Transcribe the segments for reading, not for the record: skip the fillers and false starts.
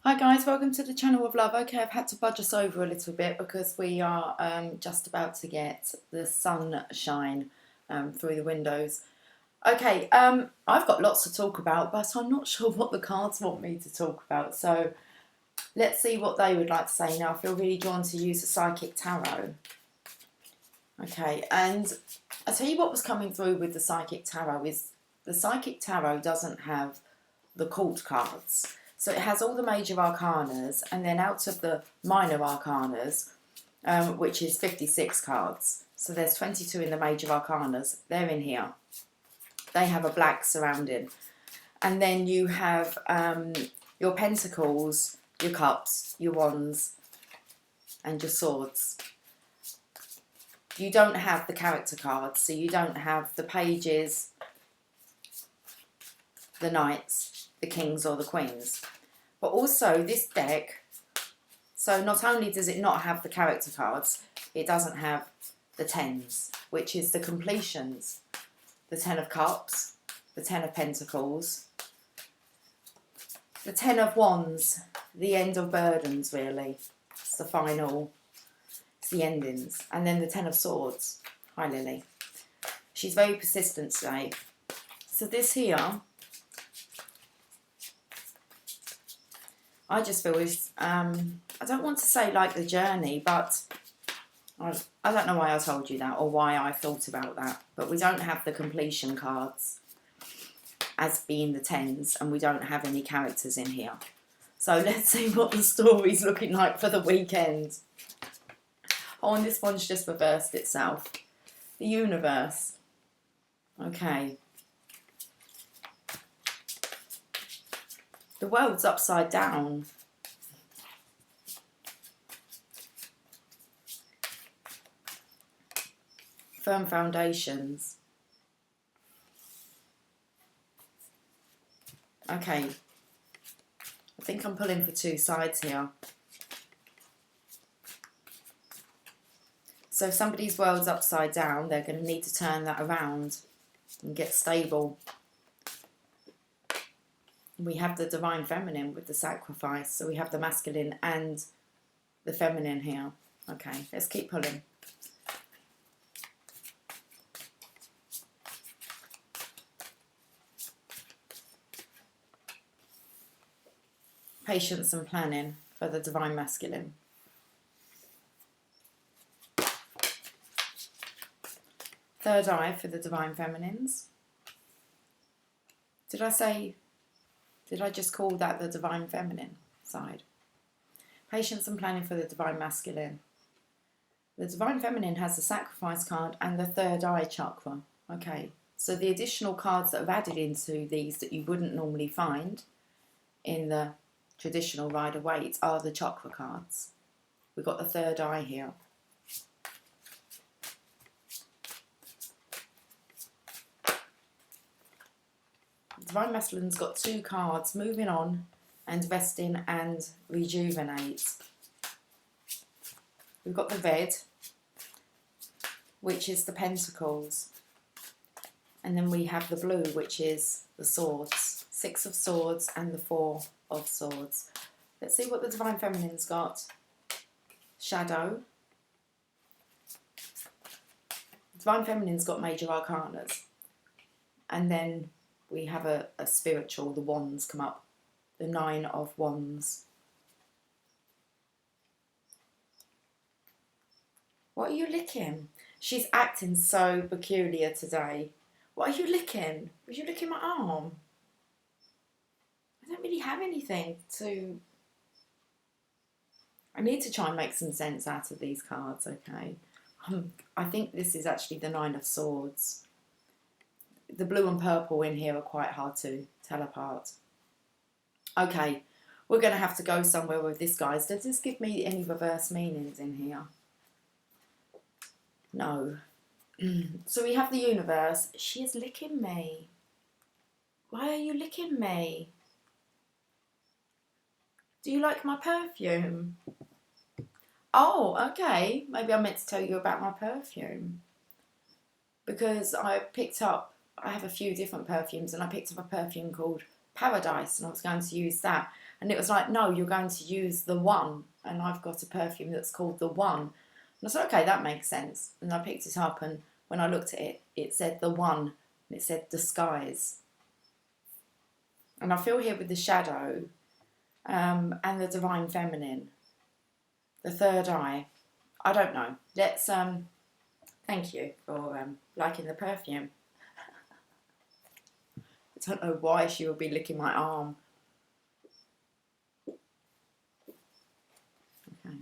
Hi guys, welcome to the channel of love. Okay, I've had to budge us over a little bit because we are just about to get the sunshine through the windows. Okay, I've got lots to talk about, but I'm not sure what the cards want me to talk about. So let's see what they would like to say. Now I feel really drawn to use the Psychic Tarot. Okay, and I'll tell you what was coming through with the Psychic Tarot is the Psychic Tarot doesn't have the court cards. So it has all the major arcanas, and then out of the minor arcanas, which is 56 cards. So there's 22 in the major arcanas. They're in here. They have a black surrounding. And then you have your pentacles, your cups, your wands, and your swords. You don't have the character cards, so you don't have the pages, the knights, the kings or the queens. But also this deck, so not only does it not have the character cards, it doesn't have the tens, which is the completions. The 10 of cups, the 10 of pentacles, the 10 of wands, the end of burdens really. It's the final, it's the endings. And then the 10 of swords. Hi Lily. She's very persistent today. So this here, I just feel is, I don't want to say like the journey, but I don't know why I told you that or why I thought about that. But we don't have the completion cards as being the tens, and we don't have any characters in here. So let's see what the story's looking like for the weekend. Oh, and this one's just reversed itself. The universe. Okay. The world's upside down. Firm foundations. Okay. I think I'm pulling for two sides here. So if somebody's world's upside down, they're going to need to turn that around and get stable. We have the Divine Feminine with the sacrifice. So we have the masculine and the feminine here. Okay, let's keep pulling. Patience and planning for the Divine Masculine. Third eye for the Divine Feminines. Did I just call that the Divine Feminine side? Patience and planning for the Divine Masculine. The Divine Feminine has the Sacrifice card and the third eye chakra. Okay, so the additional cards that are added into these that you wouldn't normally find in the traditional Rider-Waite are the chakra cards. We've got the third eye here. Divine Masculine's got two cards, moving on and resting and rejuvenate. We've got the red, which is the pentacles. And then we have the blue, which is the swords. 6 of swords and the 4 of swords. Let's see what the Divine Feminine's got. Shadow. Divine Feminine's got major arcanas. And then we have a spiritual, the wands come up. The 9 of wands. What are you licking? She's acting so peculiar today. What are you licking? Was you licking my arm? I don't really have anything to... I need to try and make some sense out of these cards, okay? I think this is actually the 9 of swords. The blue and purple in here are quite hard to tell apart. Okay, we're going to have to go somewhere with this, guys. Does this give me any reverse meanings in here? No. So we have the universe. She is licking me. Why are you licking me? Do you like my perfume? Oh, okay. Maybe I meant to tell you about my perfume. Because I have a few different perfumes, and I picked up a perfume called Paradise, and I was going to use that. And it was like, no, you're going to use the one. And I've got a perfume that's called the one. And I said, okay, that makes sense. And I picked it up, and when I looked at it, it said the one, and it said disguise. And I feel here with the shadow and the divine feminine, the third eye. I don't know. Let's thank you for liking the perfume. I don't know why she would be licking my arm. Okay.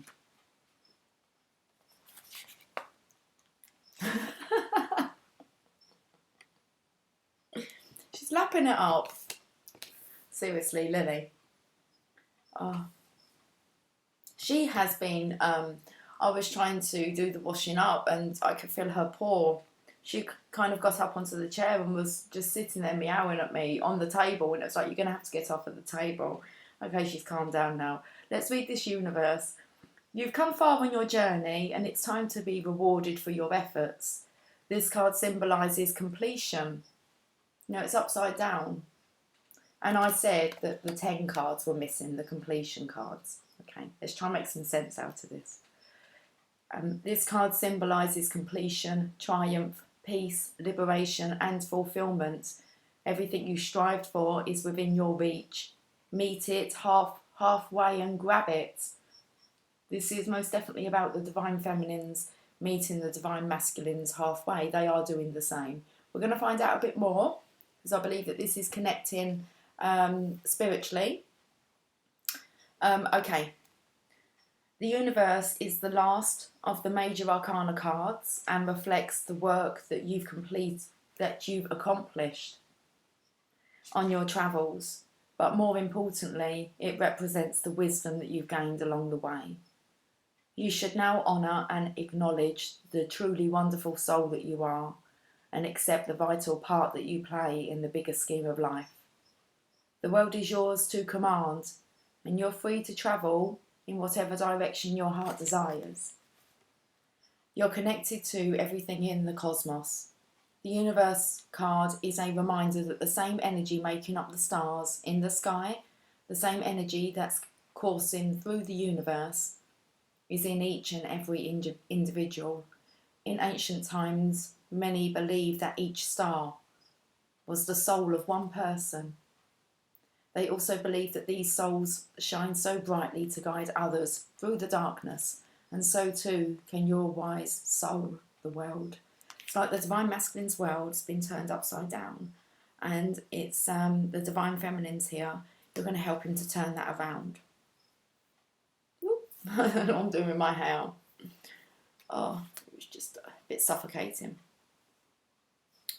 She's lapping it up. Seriously, Lily. Oh. She has been, I was trying to do the washing up and I could feel her paw. She kind of got up onto the chair and was just sitting there meowing at me on the table, and it was like, you're going to have to get off at the table. Okay, she's calmed down now. Let's read this universe. You've come far on your journey and it's time to be rewarded for your efforts. This card symbolises completion. No, it's upside down. And I said that the 10 cards were missing, the completion cards. Okay, let's try and make some sense out of this. This card symbolises completion, triumph, peace, liberation and fulfilment. Everything you strived for is within your reach. Meet it halfway and grab it. This is most definitely about the divine feminines meeting the divine masculines halfway. They are doing the same. We're going to find out a bit more, because I believe that this is connecting spiritually. Okay. The universe is the last of the major arcana cards and reflects the work that you've accomplished on your travels. But more importantly, it represents the wisdom that you've gained along the way. You should now honour and acknowledge the truly wonderful soul that you are, and accept the vital part that you play in the bigger scheme of life. The world is yours to command, and you're free to travel in whatever direction your heart desires. You're connected to everything in the cosmos. The universe card is a reminder that the same energy making up the stars in the sky, the same energy that's coursing through the universe, is in each and every individual. In ancient times, many believed that each star was the soul of one person. They also believed that these souls shine so brightly to guide others through the darkness, and so too can your wise soul, the world. It's like the divine masculine's world has been turned upside down, and it's the divine feminines here. You're going to help him to turn that around. I don't know what I'm doing with my hair. Oh, it was just a bit suffocating.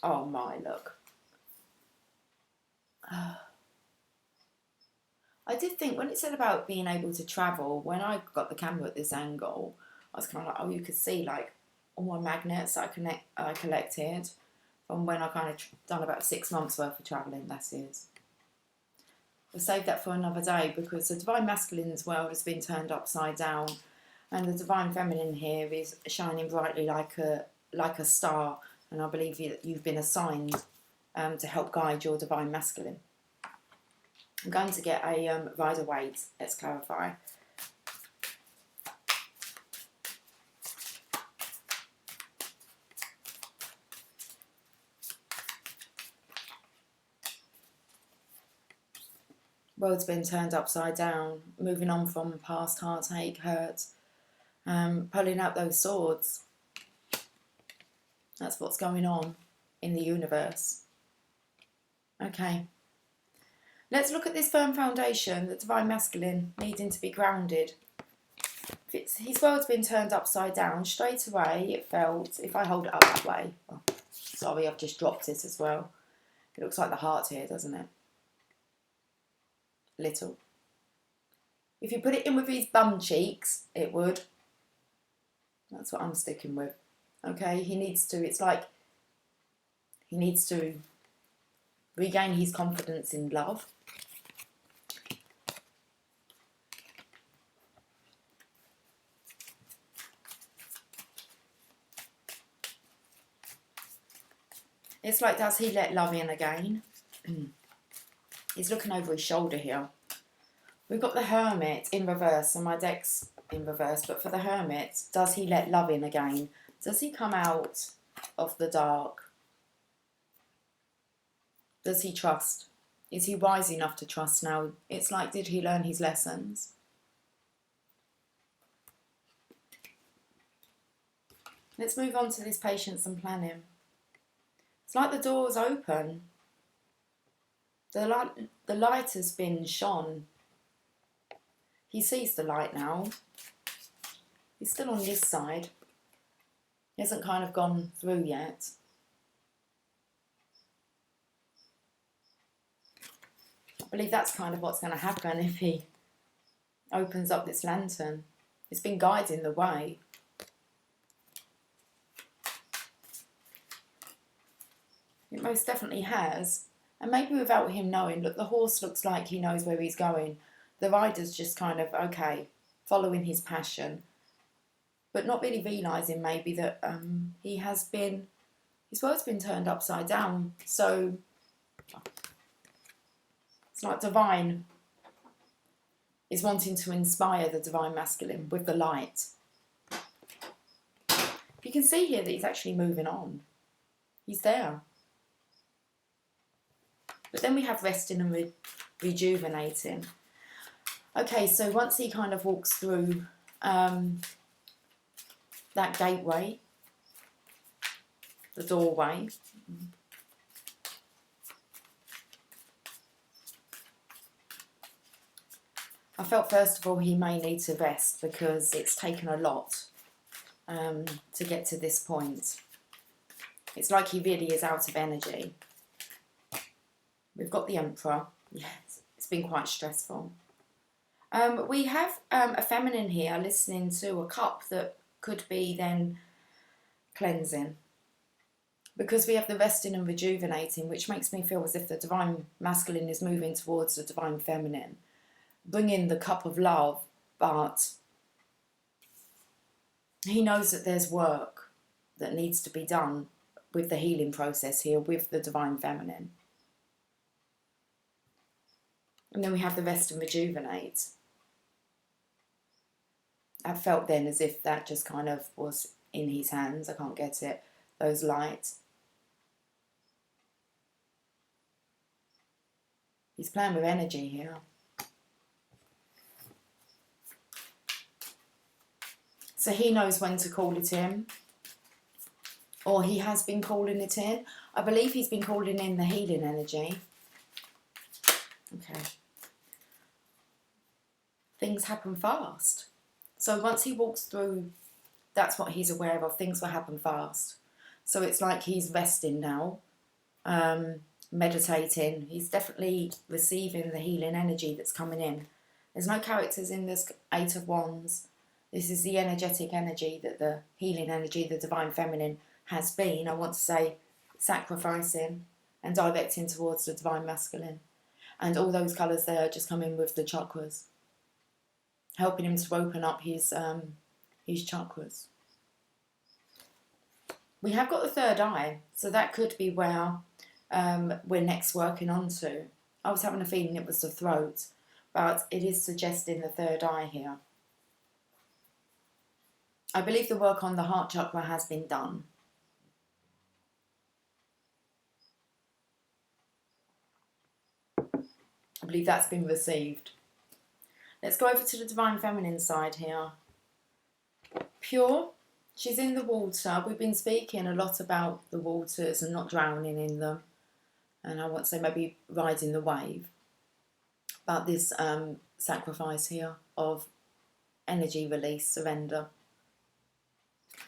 Oh my, look. I did think, when it said about being able to travel, when I got the camera at this angle, I was kind of like, oh, you could see like all my magnets that I collected from when I kind of done about 6 months worth of travelling last year. We'll save that for another day, because the divine masculine's world has been turned upside down, and the divine feminine here is shining brightly like a star, and I believe that you've been assigned to help guide your divine masculine. I'm going to get a rider weight. Let's clarify. World's been turned upside down, moving on from past heartache, hurt, pulling out those swords. That's what's going on in the universe. Okay. Let's look at this firm foundation, the divine masculine needing to be grounded. His world's been turned upside down. Straight away, it felt, if I hold it up that way, oh, sorry, I've just dropped it as well. It looks like the heart here, doesn't it? Little. If you put it in with his bum cheeks, it would. That's what I'm sticking with. Okay, he needs to, it's like, he needs to regain his confidence in love. It's like, does he let love in again? He's looking over his shoulder here. We've got the Hermit in reverse, and my deck's in reverse, but for the Hermit, does he let love in again? Does he come out of the dark? Does he trust? Is he wise enough to trust now? It's like, did he learn his lessons? Let's move on to this patience and planning. It's like the door's open. The light has been shone. He sees the light now. He's still on this side. He hasn't kind of gone through yet. I believe that's kind of what's going to happen if he opens up this lantern. It's been guiding the way. It most definitely has. And maybe without him knowing, look, the horse looks like he knows where he's going. The rider's just kind of, okay, following his passion, but not really realising maybe that his world's been turned upside down. So it's like Diviine is wanting to inspire the Divine Masculine with the light. You can see here that he's actually moving on. He's there. But then we have resting and rejuvenating. Okay, so once he kind of walks through that gateway, the doorway, I felt first of all he may need to rest because it's taken a lot to get to this point. It's like he really is out of energy. We've got the Emperor. Yes, it's been quite stressful. We have a feminine here listening to a cup that could be then cleansing. Because we have the resting and rejuvenating, which makes me feel as if the Divine Masculine is moving towards the Divine Feminine. Bringing the cup of love, but he knows that there's work that needs to be done with the healing process here with the Divine Feminine. And then we have the rest and rejuvenate. I felt then as if that just kind of was in his hands. I can't get it. Those lights. He's playing with energy here. So he knows when to call it in. Or he has been calling it in. I believe he's been calling in the healing energy. Okay. Things happen fast. So once he walks through, that's what he's aware of. Things will happen fast. So it's like he's resting now, meditating. He's definitely receiving the healing energy that's coming in. There's no characters in this Eight of Wands. This is the energetic energy that the healing energy, the Divine Feminine has been, I want to say, sacrificing and directing towards the Divine Masculine. And all those colours there just come in with the chakras, helping him to open up his chakras. We have got the third eye, so that could be where we're next working on to. I was having a feeling it was the throat, but it is suggesting the third eye here. I believe the work on the heart chakra has been done. I believe that's been received. Let's go over to the Divine Feminine side here. Pure, she's in the water. We've been speaking a lot about the waters and not drowning in them. And I want to say maybe riding the wave. But this sacrifice here of energy release, surrender.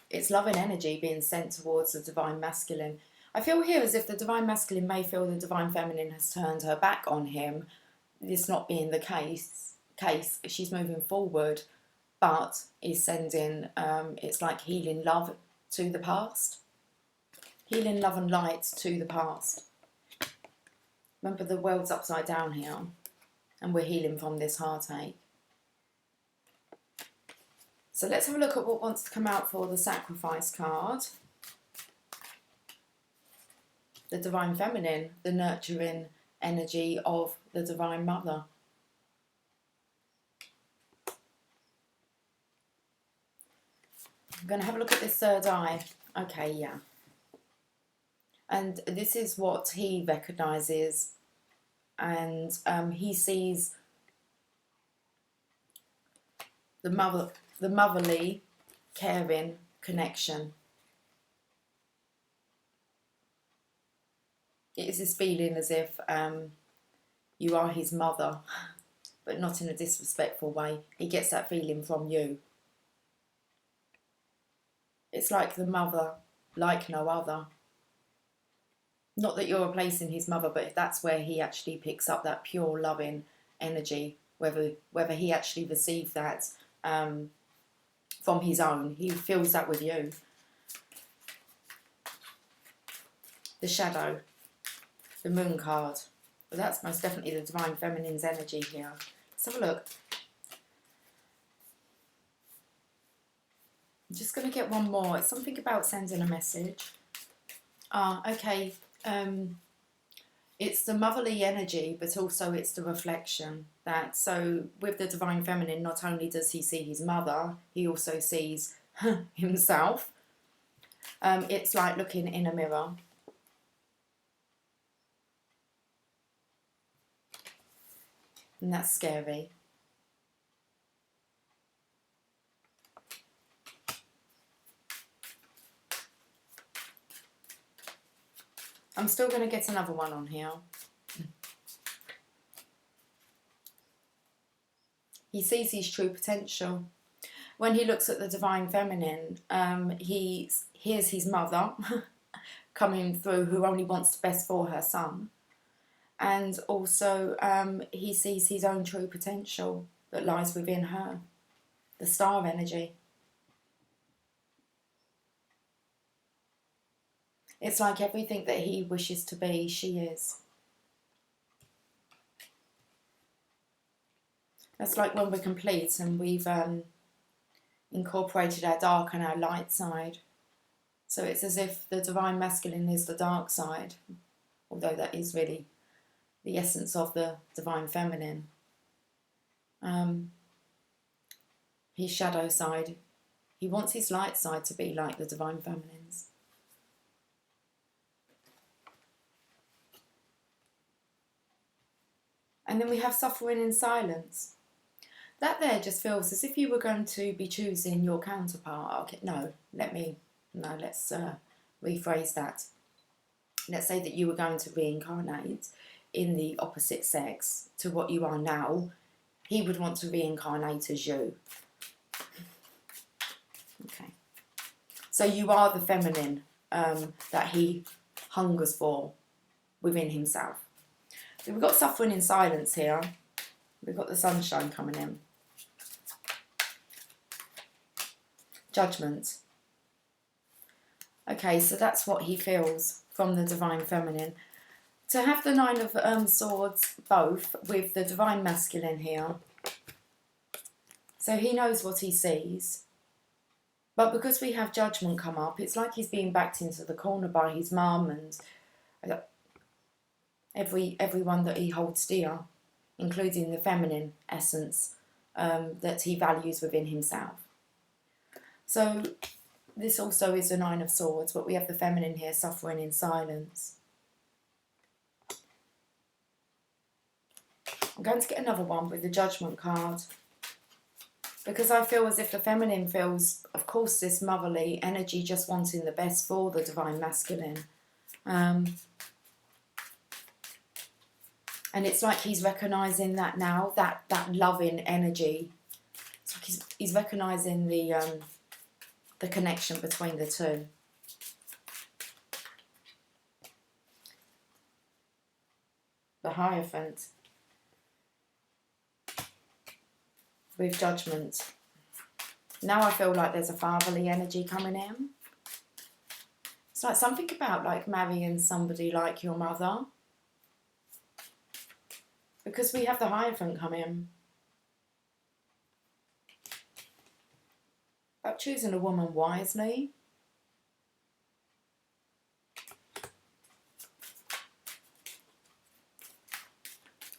It's love and energy being sent towards the Divine Masculine. I feel here as if the Divine Masculine may feel the Divine Feminine has turned her back on him. This not being the case, she's moving forward, but is sending, it's like healing love to the past. Healing love and light to the past. Remember, the world's upside down here, and we're healing from this heartache. So let's have a look at what wants to come out for the sacrifice card. The Divine Feminine, the nurturing energy of the Divine Mother. I'm going to have a look at this third eye. Okay, yeah. And this is what he recognises, and he sees the motherly, caring connection. It is this feeling as if you are his mother, but not in a disrespectful way. He gets that feeling from you. It's like the mother, like no other. Not that you're replacing his mother, but that's where he actually picks up that pure loving energy. Whether he actually received that from his own, he feels that with you. The shadow, the moon card. Well, that's most definitely the divine feminine's energy here. Let's have a look. I'm just going to get one more. It's something about sending a message. Okay. It's the motherly energy, but also it's the reflection. So with the divine feminine, not only does he see his mother, he also sees himself. It's like looking in a mirror. And that's scary. I'm still going to get another one on here. He sees his true potential. When he looks at the divine feminine, he hears his mother coming through, who only wants the best for her son. And also he sees his own true potential that lies within her, the star energy. It's like everything that he wishes to be, she is. That's like when we're complete and we've incorporated our dark and our light side. So it's as if the divine masculine is the dark side, although that is really the essence of the divine feminine. His shadow side, he wants his light side to be like the divine feminine's. And then we have suffering in silence. That there just feels as if you were going to be choosing your counterpart. Okay, let's rephrase that. Let's say that you were going to reincarnate in the opposite sex to what you are now. He would want to reincarnate as you. Okay. So you are the feminine that he hungers for within himself. So we've got suffering in silence here. We've got the sunshine coming in. Judgment. Okay, so that's what he feels from the divine feminine. To have the Nine of Swords both with the divine masculine here. So he knows what he sees. But because we have judgment come up, it's like he's being backed into the corner by his mum and everyone that he holds dear, including the feminine essence that he values within himself. So this also is the Nine of Swords, but we have the feminine here suffering in silence. I'm going to get another one with the Judgment card, because I feel as if the feminine feels, of course, this motherly energy just wanting the best for the divine masculine. And it's like he's recognising that now, that loving energy. It's like he's recognising the connection between the two. The Hierophant with Judgment. Now I feel like there's a fatherly energy coming in. It's like something about like marrying somebody like your mother. Because we have the Hierophant come in. About choosing a woman wisely.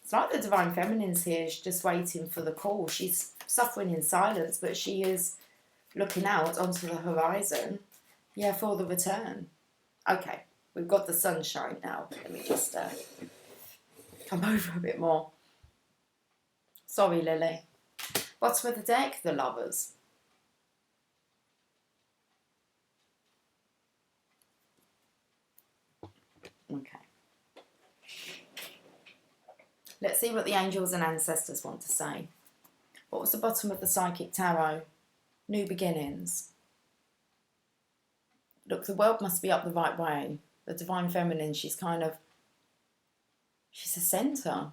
It's like the divine feminine's here. She's just waiting for the call. She's suffering in silence, but she is looking out onto the horizon. Yeah, for the return. Okay, we've got the sunshine now. Let me just come over a bit more. Sorry, Lily. What's with the deck? The Lovers. Okay. Let's see what the angels and ancestors want to say. What was the bottom of the Psychic Tarot? New beginnings. Look, the world must be up the right way. The Divine Feminine, she's a centre.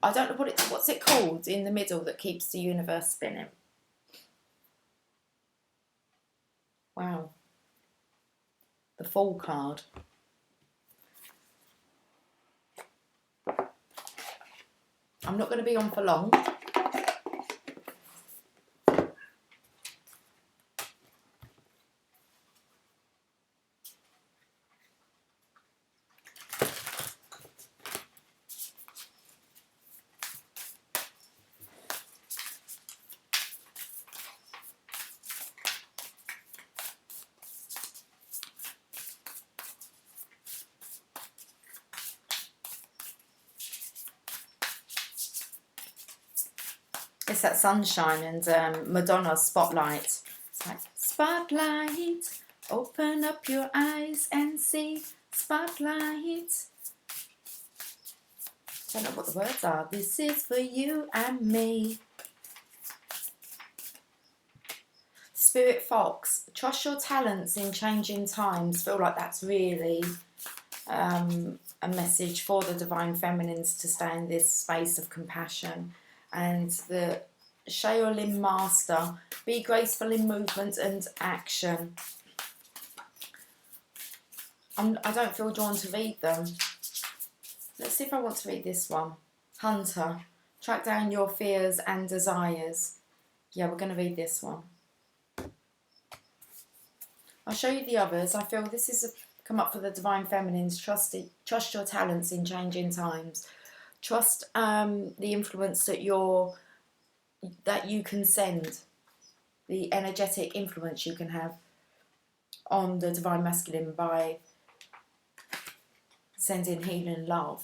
I don't know what's it called in the middle that keeps the universe spinning. Wow. The Fool card. I'm not going to be on for long. It's that sunshine and Madonna's Spotlight. It's like, spotlight, open up your eyes and see. Spotlight. I don't know what the words are. This is for you and me. Spirit Fox, trust your talents in changing times. Feel like that's really a message for the Divine Feminines to stay in this space of compassion. And the Shaolin Master, be graceful in movement and action. I don't feel drawn to read them. Let's see if I want to read this one. Hunter, track down your fears and desires. Yeah, we're going to read this one. I'll show you the others. I feel this is come up for the Divine Feminines. Trust your talents in changing times. Trust the influence that you can send, the energetic influence you can have on the Divine Masculine by sending healing love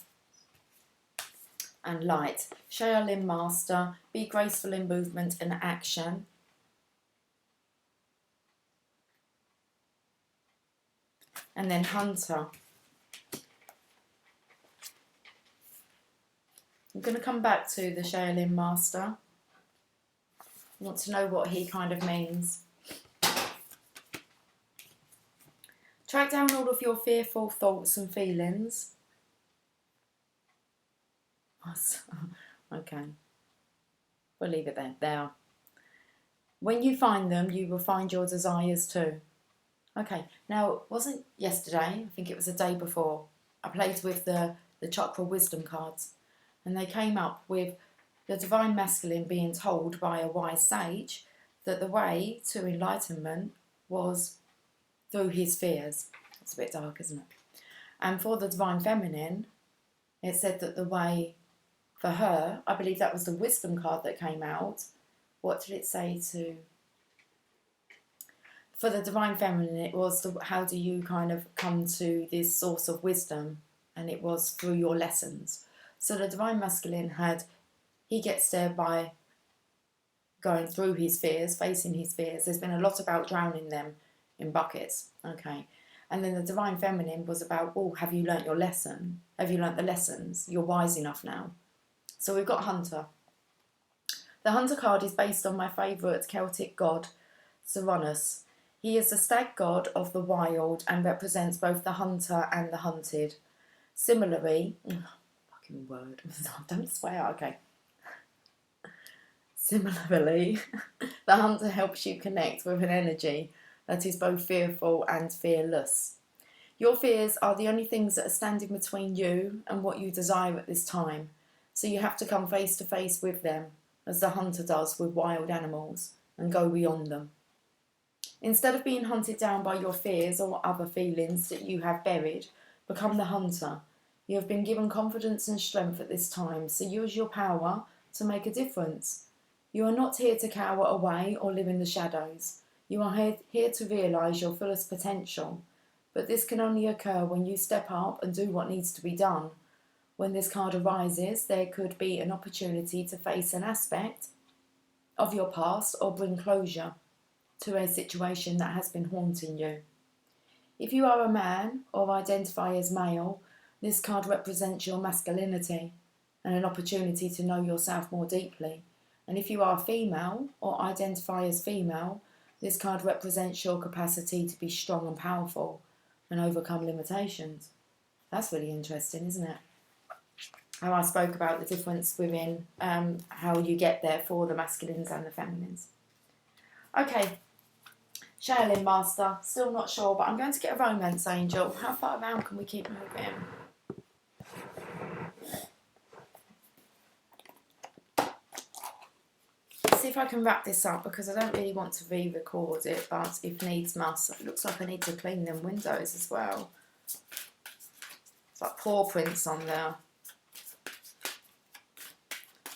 and light. Shaolin Master, be graceful in movement and action. And then Hunter. I'm going to come back to the Shaolin Master. I want to know what he kind of means. Track down all of your fearful thoughts and feelings. Okay. We'll leave it there. There. When you find them, you will find your desires too. Okay. Now, it wasn't yesterday. I think it was the day before. I played with the chakra wisdom cards. And they came up with the Divine Masculine being told by a wise sage that the way to enlightenment was through his fears. It's a bit dark, isn't it? And for the Divine Feminine, it said that the way for her, I believe that was the wisdom card that came out. What did it say to... For the Divine Feminine, it was how do you kind of come to this source of wisdom? And it was through your lessons. So the Divine Masculine he gets there by going through his fears, facing his fears. There's been a lot about drowning them in buckets, okay? And then the Divine Feminine was about, oh, have you learnt your lesson? Have you learnt the lessons? You're wise enough now. So we've got Hunter. The Hunter card is based on my favourite Celtic god, Cernunnos. He is the stag god of the wild and represents both the hunter and the hunted. Similarly, word. Don't swear, okay. Similarly, the hunter helps you connect with an energy that is both fearful and fearless. Your fears are the only things that are standing between you and what you desire at this time. So you have to come face to face with them, as the hunter does with wild animals, and go beyond them. Instead of being hunted down by your fears or other feelings that you have buried, become the hunter. You have been given confidence and strength at this time, so use your power to make a difference. You are not here to cower away or live in the shadows. You are here to realise your fullest potential. But this can only occur when you step up and do what needs to be done. When this card arises, there could be an opportunity to face an aspect of your past or bring closure to a situation that has been haunting you. If you are a man or identify as male, this card represents your masculinity and an opportunity to know yourself more deeply. And if you are female or identify as female, this card represents your capacity to be strong and powerful and overcome limitations. That's really interesting, isn't it? How I spoke about the difference within how you get there for the masculines and the feminines. Okay, Shaolin Master, still not sure, but I'm going to get a romance angel. How far around can we keep moving? See if I can wrap this up, because I don't really want to re-record it, but if needs must. It looks like I need to clean them windows as well. It's like paw prints on there.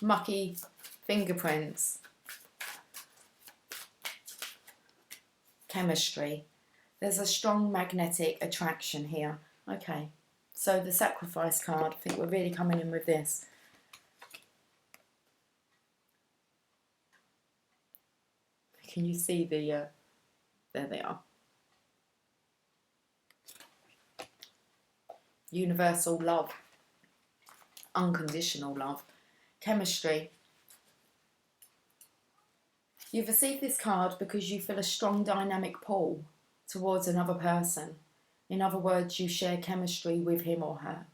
Mucky fingerprints. Chemistry. There's a strong magnetic attraction here. Okay, so the sacrifice card, I think we're really coming in with this. Can you see the, there they are. Universal love. Unconditional love. Chemistry. You've received this card because you feel a strong dynamic pull towards another person. In other words, you share chemistry with him or her.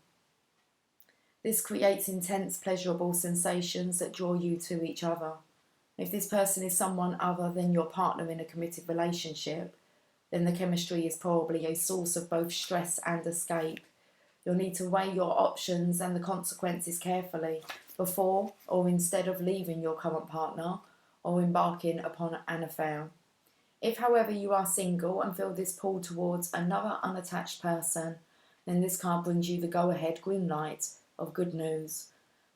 This creates intense, pleasurable sensations that draw you to each other. If this person is someone other than your partner in a committed relationship, then the chemistry is probably a source of both stress and escape. You'll need to weigh your options and the consequences carefully before or instead of leaving your current partner or embarking upon an affair. If, however, you are single and feel this pull towards another unattached person, then this card brings you the go-ahead green light of good news.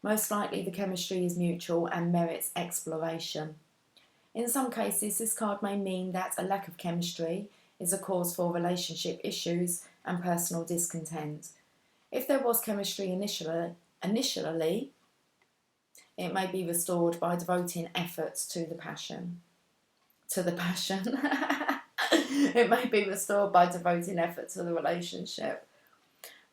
Most likely the chemistry is mutual and merits exploration. In some cases, this card may mean that a lack of chemistry is a cause for relationship issues and personal discontent. If there was chemistry initially, it may be restored by devoting efforts to the passion. It may be restored by devoting effort to the relationship.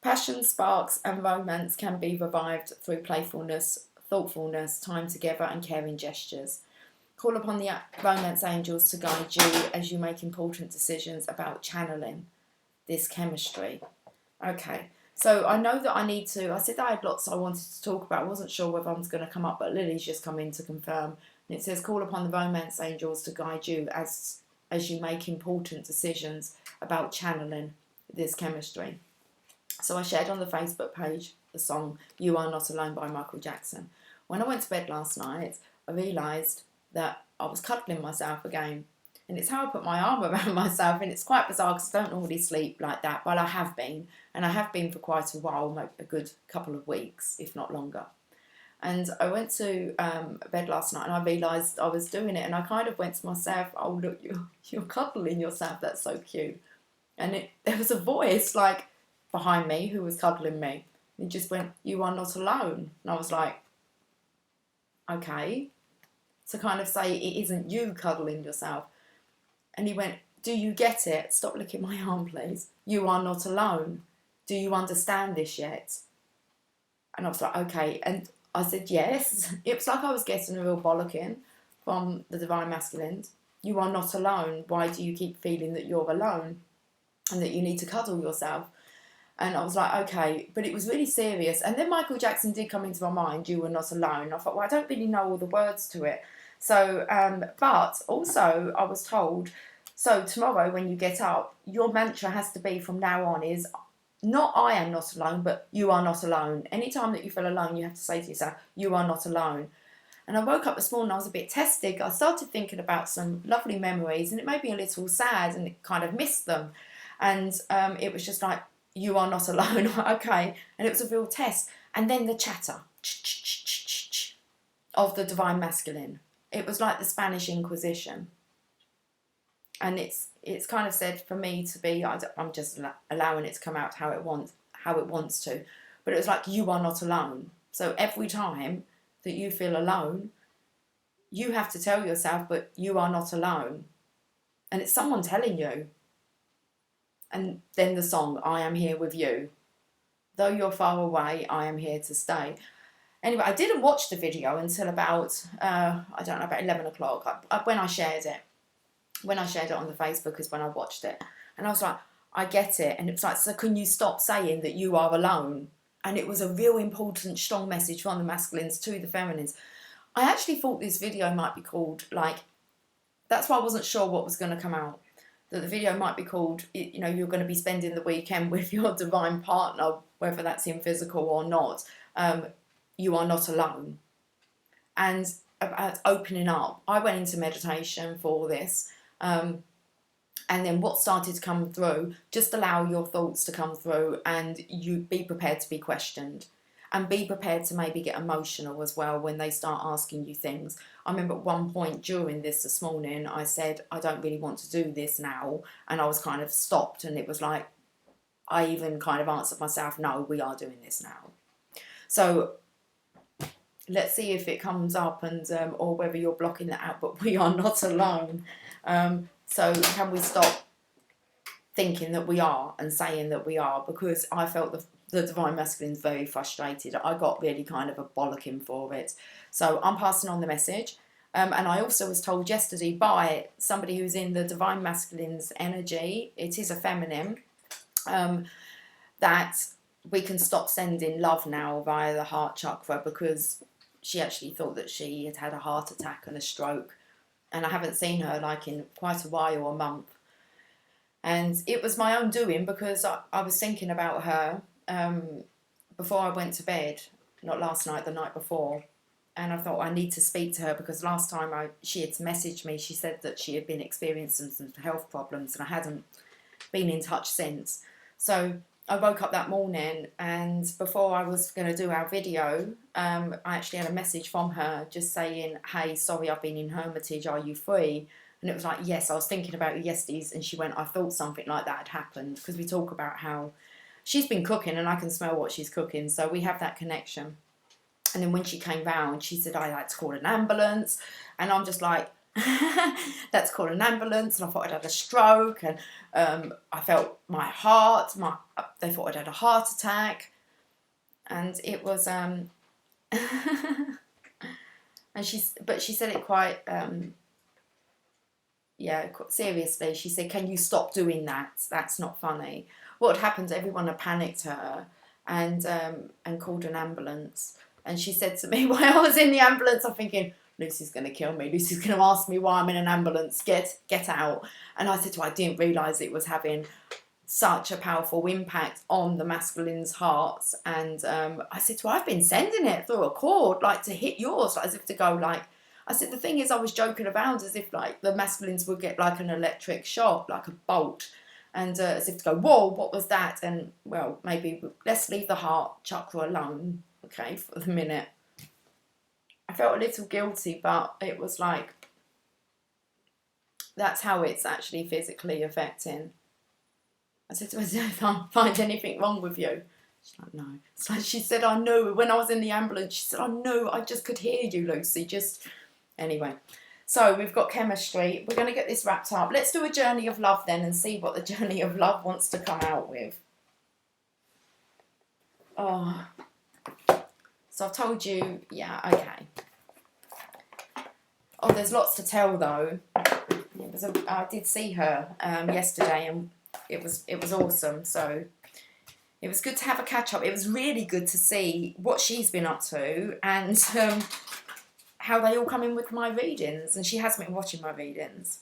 Passion, sparks and romance can be revived through playfulness, thoughtfulness, time together and caring gestures. Call upon the romance angels to guide you as you make important decisions about channeling this chemistry. Okay, so I know that I said I had lots I wanted to talk about. I wasn't sure whether I was going to come up, but Lily's just come in to confirm. And it says, call upon the romance angels to guide you as you make important decisions about channeling this chemistry. So I shared on the Facebook page the song You Are Not Alone by Michael Jackson. When I went to bed last night, I realised that I was cuddling myself again. And it's how I put my arm around myself, and it's quite bizarre because I don't normally sleep like that, but I have been. And I have been for quite a while, like a good couple of weeks, if not longer. And I went to bed last night and I realised I was doing it, and I kind of went to myself, oh look, you're cuddling yourself, that's so cute. And there was a voice like behind me who was cuddling me. It just went, you are not alone. And I was like, okay. To kind of say it isn't you cuddling yourself. And he went, do you get it? Stop licking my arm, please. You are not alone. Do you understand this yet? And I was like, okay. And I said, yes. It was like I was getting a real bollocking from the Divine Masculines. You are not alone. Why do you keep feeling that you're alone and that you need to cuddle yourself? And I was like, okay, but it was really serious. And then Michael Jackson did come into my mind, you were not alone. I thought, well, I don't really know all the words to it. So, but also I was told, so tomorrow when you get up, your mantra has to be from now on is not I am not alone, but you are not alone. Anytime that you feel alone, you have to say to yourself, you are not alone. And I woke up this morning, I was a bit tested. I started thinking about some lovely memories, and it made me a little sad and kind of missed them. And it was just like, you are not alone, okay. And it was a real test. And then the chatter of the Divine Masculine. It was like the Spanish Inquisition. And it's kind of said for me to be, I'm just allowing it to come out how it wants to. But it was like, you are not alone. So every time that you feel alone, you have to tell yourself, but you are not alone. And it's someone telling you. And then the song, I am here with you. Though you're far away, I am here to stay. Anyway, I didn't watch the video until about, I don't know, about 11 o'clock, when I shared it. When I shared it on the Facebook is when I watched it. And I was like, I get it. And it was like, so can you stop saying that you are alone? And it was a real important, strong message from the masculines to the feminines. I actually thought this video might be called, like, that's why I wasn't sure what was going to come out. That the video might be called, you know, you're going to be spending the weekend with your divine partner, whether that's in physical or not. You are not alone. And about opening up. I went into meditation for this. And then what started to come through, just allow your thoughts to come through and you be prepared to be questioned. And be prepared to maybe get emotional as well when they start asking you things. I remember at one point during this morning, I said, I don't really want to do this now. And I was kind of stopped, and it was like, I even kind of answered myself, no, we are doing this now. So let's see if it comes up, and or whether you're blocking that out, but we are not alone. So can we stop thinking that we are and saying that we are? Because I felt the Divine Masculine is very frustrated. I got really kind of a bollocking for it. So I'm passing on the message. And I also was told yesterday by somebody who's in the Divine Masculine's energy, it is a feminine, that we can stop sending love now via the heart chakra, because she actually thought that she had had a heart attack and a stroke. And I haven't seen her like in quite a while, a month. And it was my own doing, because I was thinking about her before I went to bed, not last night, the night before. And I thought, I need to speak to her, because last time she had messaged me, she said that she had been experiencing some health problems, and I hadn't been in touch since. So I woke up that morning, and before I was going to do our video, I actually had a message from her just saying, hey, sorry, I've been in Hermitage, are you free? And it was like, yes, I was thinking about you yesterday. And she went, I thought something like that had happened, because we talk about how she's been cooking and I can smell what she's cooking. So we have that connection. And then when she came round, she said, I had to call an ambulance. And I'm just like, let's call an ambulance. And I thought I'd had a stroke. And I felt my heart, they thought I'd had a heart attack. And it was, and but she said it quite, seriously. She said, can you stop doing that? That's not funny. What had happened, everyone had panicked her and called an ambulance. And she said to me, while I was in the ambulance, I'm thinking, Lucy's going to kill me. Lucy's going to ask me why I'm in an ambulance. Get out. And I said to her, I didn't realise it was having such a powerful impact on the masculine's hearts. And I said to her, I've been sending it through a cord, like to hit yours, like, as if to go like, I said, the thing is, I was joking around as if like the masculines would get like an electric shock, like a bolt. And as if to go, whoa, what was that? And, well, maybe let's leave the heart chakra alone, okay, for the minute. I felt a little guilty, but it was like, that's how it's actually physically affecting. I said to her, I can't find anything wrong with you. She's like, no. It's like she said, I knew. When I was in the ambulance, she said, I knew. I just could hear you, Lucy. Anyway. So we've got chemistry. We're going to get this wrapped up. Let's do a journey of love then and see what the journey of love wants to come out with. Oh. So I've told you, yeah, okay. Oh, there's lots to tell though. I did see her yesterday, and it was awesome. So it was good to have a catch up. It was really good to see what she's been up to, and how they all come in with my readings. And she has been watching my readings.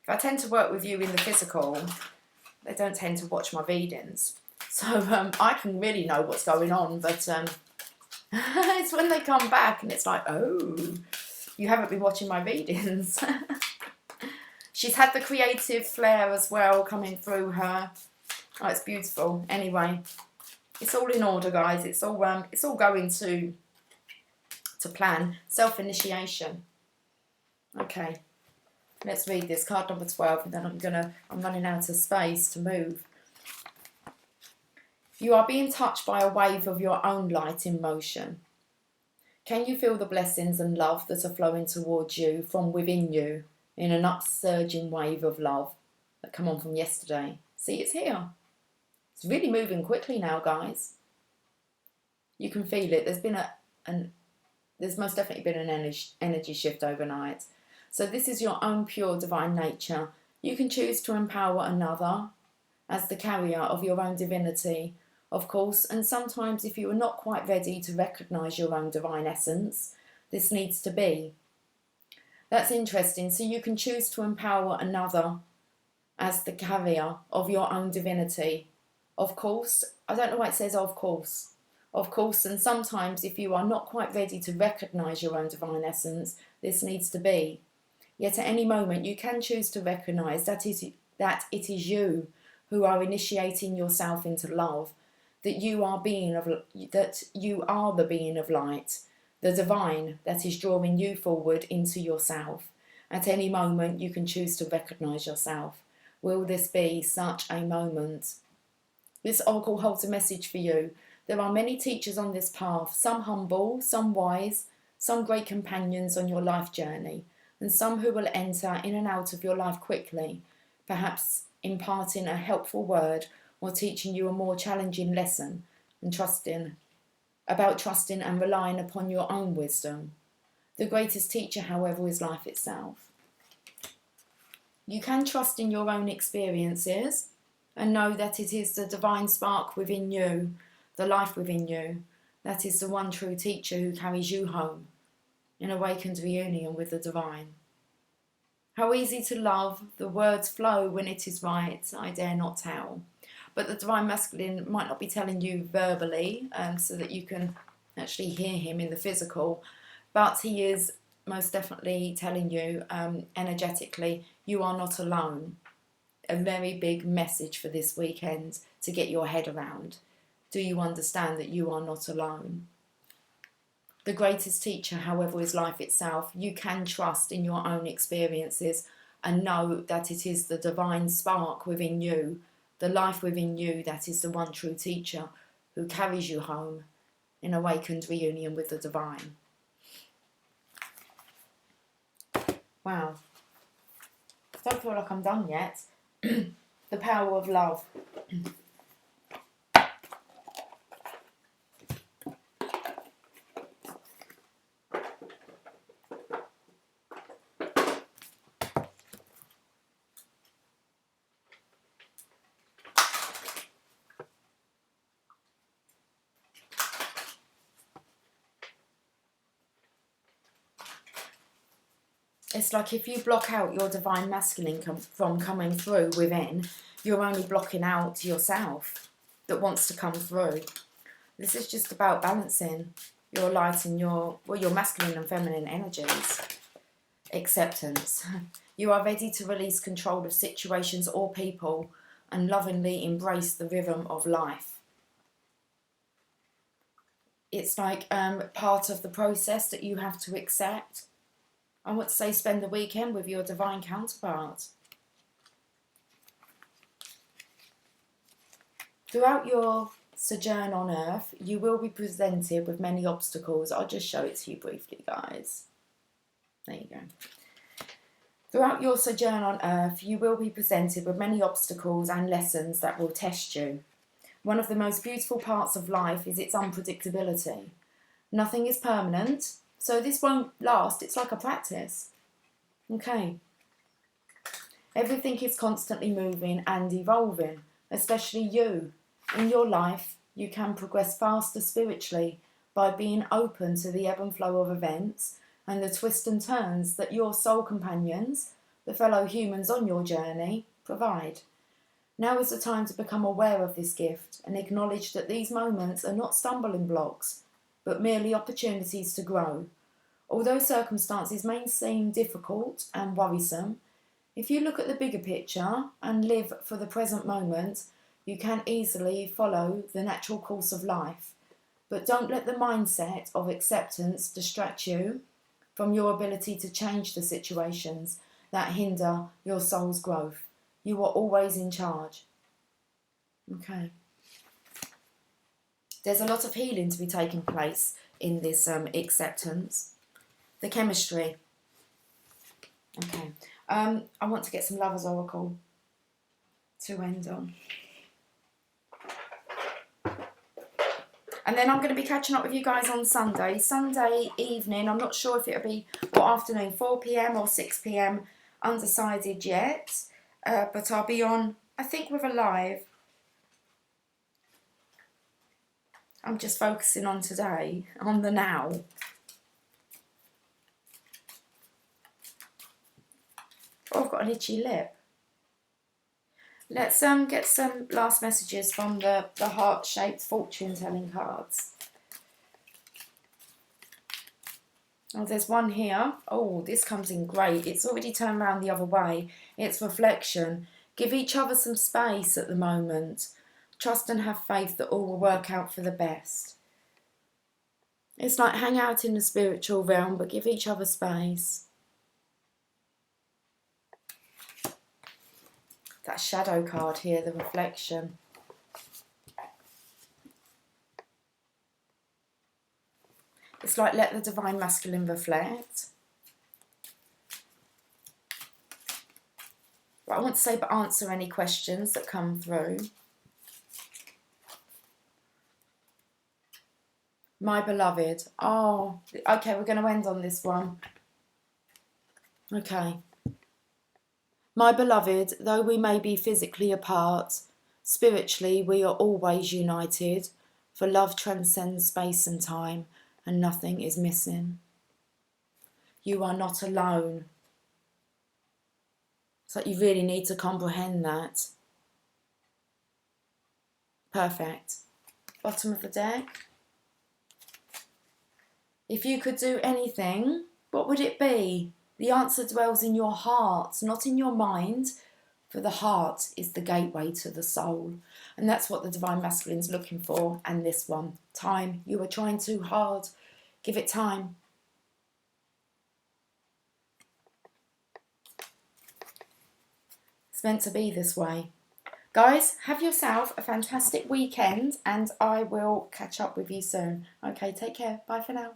If I tend to work with you in the physical, they don't tend to watch my readings. So I can really know what's going on, but it's when they come back and it's like, oh, you haven't been watching my readings. She's had the creative flair as well coming through her. Oh, it's beautiful. Anyway, it's all in order, guys. It's all going to plan. Self-initiation. Okay, let's read this card number 12, and then I'm running out of space to move. You are being touched by a wave of your own light in motion. Can you feel the blessings and love that are flowing towards you from within you in an upsurging wave of love that come on from yesterday? See, it's here. It's really moving quickly now, guys. You can feel it. There's most definitely been an energy shift overnight. So this is your own pure divine nature. You can choose to empower another as the carrier of your own divinity, of course, and sometimes if you are not quite ready to recognise your own divine essence, this needs to be. That's interesting. So you can choose to empower another as the carrier of your own divinity. Of course, I don't know why it says of course. Of course, and sometimes if you are not quite ready to recognise your own divine essence, this needs to be. Yet at any moment you can choose to recognise that it is you who are initiating yourself into love, that you are the being of light, the divine that is drawing you forward into yourself. At any moment you can choose to recognise yourself. Will this be such a moment? This oracle holds a message for you. There are many teachers on this path, some humble, some wise, some great companions on your life journey, and some who will enter in and out of your life quickly, perhaps imparting a helpful word or teaching you a more challenging lesson and trusting and relying upon your own wisdom. The greatest teacher, however, is life itself. You can trust in your own experiences and know that it is the divine spark within you, the life within you, that is the one true teacher who carries you home in awakened reunion with the divine. How easy to love, the words flow when it is right, I dare not tell. But the divine masculine might not be telling you verbally, so that you can actually hear him in the physical, but he is most definitely telling you energetically, you are not alone. A very big message for this weekend to get your head around. Do you understand that you are not alone? The greatest teacher, however, is life itself. You can trust in your own experiences and know that it is the divine spark within you, the life within you, that is the one true teacher who carries you home in awakened reunion with the divine. Wow. I don't feel like I'm done yet. The power of love. It's like if you block out your divine masculine from coming through within, you're only blocking out yourself that wants to come through. This is just about balancing your light and your masculine and feminine energies. Acceptance. You are ready to release control of situations or people and lovingly embrace the rhythm of life. It's like part of the process that you have to accept. I want to say spend the weekend with your divine counterpart. Throughout your sojourn on earth, you will be presented with many obstacles. I'll just show it to you briefly, guys. There you go. Throughout your sojourn on earth, you will be presented with many obstacles and lessons that will test you. One of the most beautiful parts of life is its unpredictability. Nothing is permanent. So this won't last, it's like a practice. Okay. Everything is constantly moving and evolving, especially you. In your life, you can progress faster spiritually by being open to the ebb and flow of events and the twists and turns that your soul companions, the fellow humans on your journey, provide. Now is the time to become aware of this gift and acknowledge that these moments are not stumbling blocks, but merely opportunities to grow. Although circumstances may seem difficult and worrisome, if you look at the bigger picture and live for the present moment, you can easily follow the natural course of life. But don't let the mindset of acceptance distract you from your ability to change the situations that hinder your soul's growth. You are always in charge. Okay. There's a lot of healing to be taking place in this acceptance. The chemistry. Okay. I want to get some Lover's Oracle to end on. And then I'm going to be catching up with you guys on Sunday. Sunday evening, I'm not sure if it'll be what afternoon, 4 p.m. or 6 p.m. Undecided yet. But I'll be on, I think, with a live. I'm just focusing on today, on the now. Oh, I've got an itchy lip. Let's get some last messages from the heart-shaped fortune-telling cards. Oh, there's one here. Oh, this comes in great. It's already turned around the other way. It's reflection. Give each other some space at the moment. Trust and have faith that all will work out for the best. It's like hang out in the spiritual realm, but give each other space. That shadow card here, the reflection. It's like let the divine masculine reflect. But I want to say, but answer any questions that come through. My beloved. Oh, okay, we're going to end on this one. Okay. My beloved, though we may be physically apart, spiritually we are always united, for love transcends space and time, and nothing is missing. You are not alone. So you really need to comprehend that. Perfect. Bottom of the deck. If you could do anything, what would it be? The answer dwells in your heart, not in your mind, for the heart is the gateway to the soul. And that's what the Divine Masculine's looking for, and this one. Time. You are trying too hard. Give it time. It's meant to be this way. Guys, have yourself a fantastic weekend, and I will catch up with you soon. Okay, take care. Bye for now.